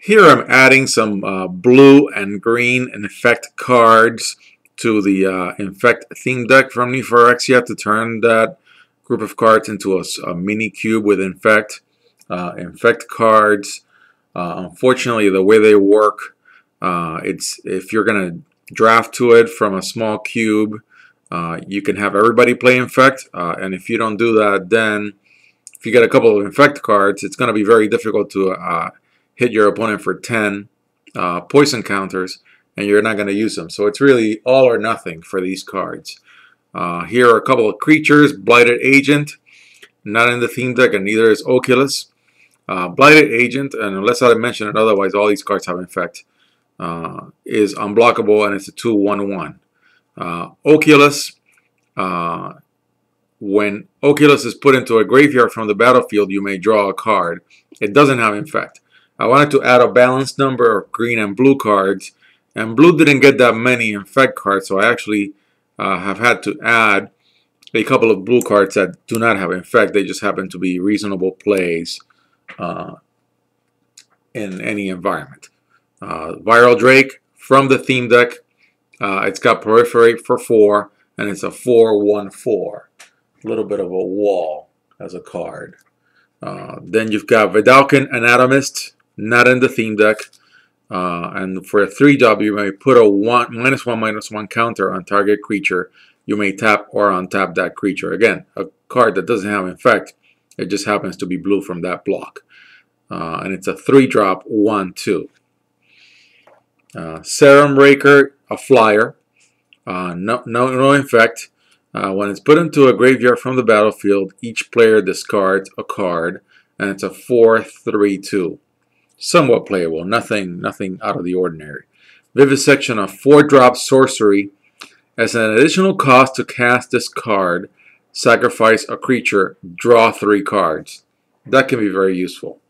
Here I'm adding some blue and green Infect cards to the Infect theme deck from Phyrexia to turn that group of cards into a mini cube with Infect. Infect cards, unfortunately, the way they work, it's if you're going to draft to it from a small cube, you can have everybody play Infect, and if you don't do that, then if you get a couple of Infect cards, it's going to be very difficult to hit your opponent for 10 poison counters, and you're not going to use them. So it's really all or nothing for these cards. Here are a couple of creatures. Blighted Agent, not in the theme deck, and neither is Oculus. Blighted Agent, and unless I mention it otherwise, all these cards have Infect, is unblockable, and it's a 2/1/1. Oculus, when Oculus is put into a graveyard from the battlefield, you may draw a card. It doesn't have Infect. I wanted to add a balanced number of green and blue cards, and blue didn't get that many Infect cards, so I actually have had to add a couple of blue cards that do not have Infect. They just happen to be reasonable plays in any environment. Viral Drake from the theme deck. It's got Proliferate for 4, and it's a 4/1/4. A little bit of a wall as a card. Then you've got Vidalcan Anatomist, not in the theme deck. And for a 3-drop, you may put a -1/-1 counter on target creature. You may tap or untap that creature. Again, a card that doesn't have Infect. It just happens to be blue from that block. And it's a 3-drop 1/2. Serum Raker, a flyer. No Infect. When it's put into a graveyard from the battlefield, each player discards a card, and it's a 4/3/2. Somewhat playable, nothing out of the ordinary. Vivisection, a 4-drop sorcery. As an additional cost to cast this card, sacrifice a creature, draw 3 cards. That can be very useful.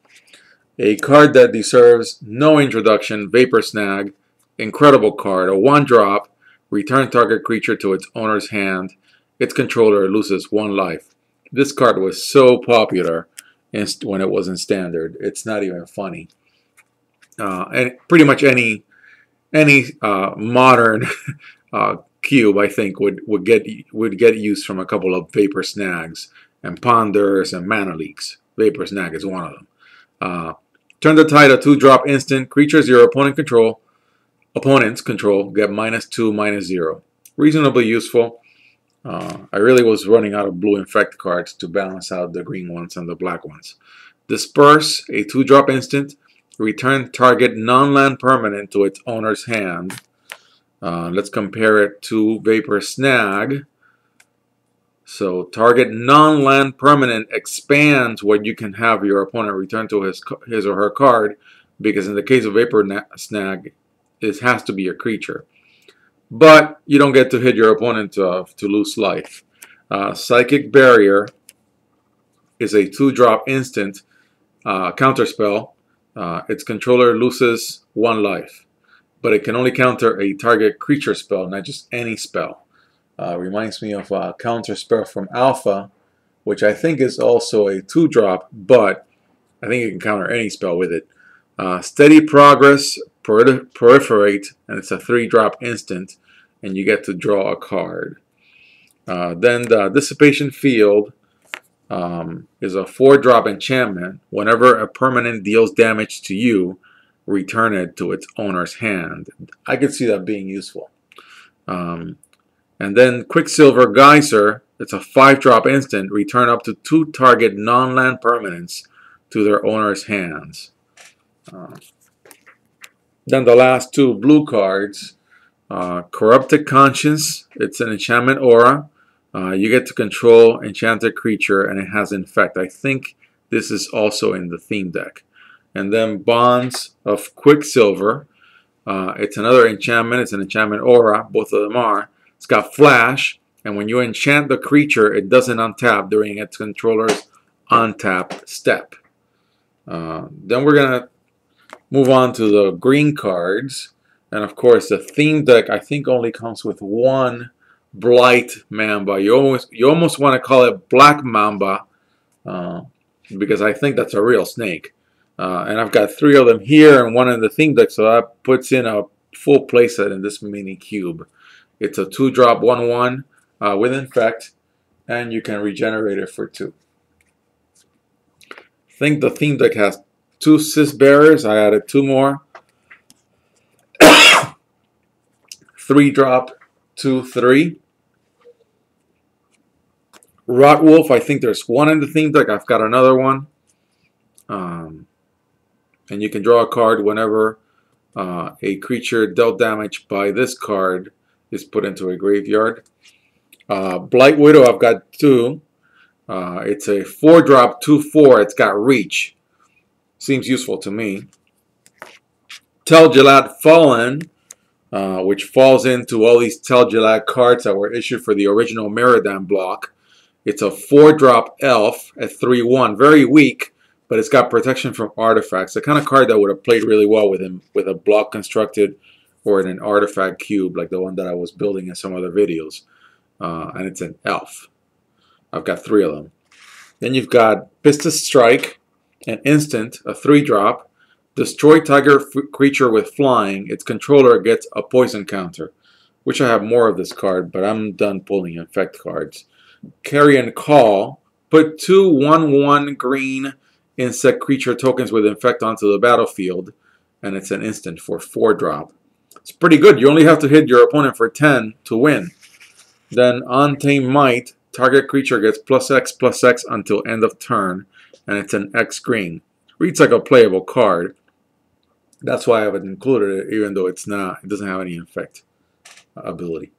A card that deserves no introduction, Vapor Snag, incredible card, a 1-drop, return target creature to its owner's hand. Its controller loses 1 life. This card was so popular when it was in Standard. It's not even funny. And pretty much any modern cube, I think, would get use from a couple of Vapor Snags and Ponders and Mana Leaks. Vapor Snag is one of them. Turn the Tide, a 2-drop instant. Creatures your opponents control get -2/-0. Reasonably useful. I really was running out of blue Infect cards to balance out the green ones and the black ones. Disperse, a 2-drop instant. Return target non-land permanent to its owner's hand. Let's compare it to Vapor Snag. So target non-land permanent expands what you can have your opponent return to his or her card, because in the case of Vapor Snag, it has to be a creature. But you don't get to hit your opponent to lose life. Psychic Barrier is a 2-drop instant counterspell. Its controller loses 1 life, but it can only counter a target creature spell, not just any spell. Reminds me of a counter spell from Alpha, which I think is also a 2-drop, but I think you can counter any spell with it. Steady Progress, Proliferate, and it's a 3-drop instant, and you get to draw a card. Then the Dissipation Field is a 4-drop enchantment. Whenever a permanent deals damage to you, return it to its owner's hand. I could see that being useful. And then Quicksilver Geyser, it's a 5-drop instant. Return up to 2 target non-land permanents to their owner's hands. Then the last 2 blue cards. Corrupted Conscience, it's an enchantment aura. You get to control enchanted creature, and it has Infect. I think this is also in the theme deck. And then Bonds of Quicksilver. It's another enchantment. It's an enchantment aura. Both of them are. It's got Flash, and when you enchant the creature, it doesn't untap during its controller's untap step. Then we're going to move on to the green cards. And of course, the theme deck, I think, only comes with 1 Blight Mamba. You almost want to call it Black Mamba, because I think that's a real snake. And I've got 3 of them here and 1 in the theme deck, so that puts in a full playset in this mini cube. It's a 2-drop 1/1 with Infect, and you can regenerate it for 2. I think the theme deck has 2 Cyst Bearers. I added 2 more. 3-drop 2/3. Rotwolf, I think there's 1 in the theme deck. I've got another one. And you can draw a card whenever a creature dealt damage by this card is put into a graveyard. Blight Widow, I've got 2. It's a 4-drop 2/4. It's got reach. Seems useful to me. Tel-Gilad Fallen, which falls into all these Tel-Gilad cards that were issued for the original Meridan block. It's a 4-drop elf at 3/1. Very weak, but it's got protection from artifacts. The kind of card that would have played really well with him with a block constructed or in an artifact cube like the one that I was building in some other videos. And it's an elf. I've got 3 of them. Then you've got Pistis Strike, an instant, a 3-drop. Destroy target creature with flying. Its controller gets a poison counter. Wish I have more of this card, but I'm done pulling Infect cards. Carrion Call. Put 2 1/1 green insect creature tokens with Infect onto the battlefield, and it's an instant for 4-drop. It's pretty good. You only have to hit your opponent for 10 to win. Then Untamed Might. Target creature gets +X/+X until end of turn, and it's an X green. Reads like a playable card. That's why I haven't included it, even though it's not. It doesn't have any Infect ability.